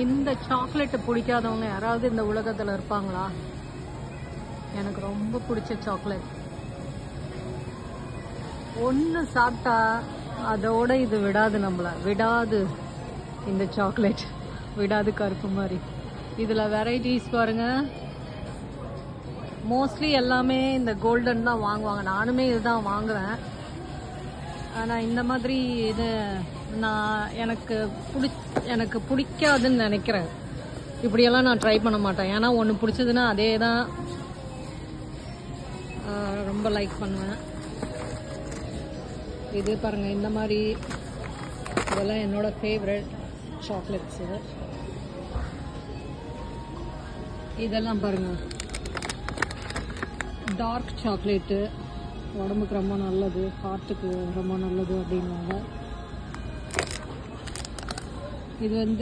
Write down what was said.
இந்த சாக்லேட் பிடிக்காதவங்க யாராவது இந்த உலகத்துல இருப்பாங்களா? எனக்கு ரொம்ப பிடிச்ச சாக்லேட். ஒன்று சாப்பிட்டா அதோட இது விடாது, நம்மள விடாது. இந்த சாக்லேட் விடாது, கருப்பு மாதிரி. இதில் வெரைட்டிஸ் பாருங்க. மோஸ்ட்லி எல்லாமே இந்த கோல்டன் தான் வாங்குவாங்க. நானுமே இதுதான் வாங்குவேன். ஆனால் இந்த மாதிரி இது எனக்கு பிடிக்காதுன்னு நினைக்கிறேன். இப்படியெல்லாம் நான் ட்ரை பண்ண மாட்டேன். ஏன்னா ஒன்று பிடிச்சதுன்னா அதே தான் ரொம்ப லைக் பண்ணுவேன். இது பாருங்கள், இந்த மாதிரி இதெல்லாம் என்னோட ஃபேவரட் சாக்லேட்ஸு. இதெல்லாம் பாருங்கள், டார்க் சாக்லேட்டு உடம்புக்கு ரொம்ப நல்லது, ஹார்ட்டுக்கு ரொம்ப நல்லது அப்படின்வாங்க. இது வந்து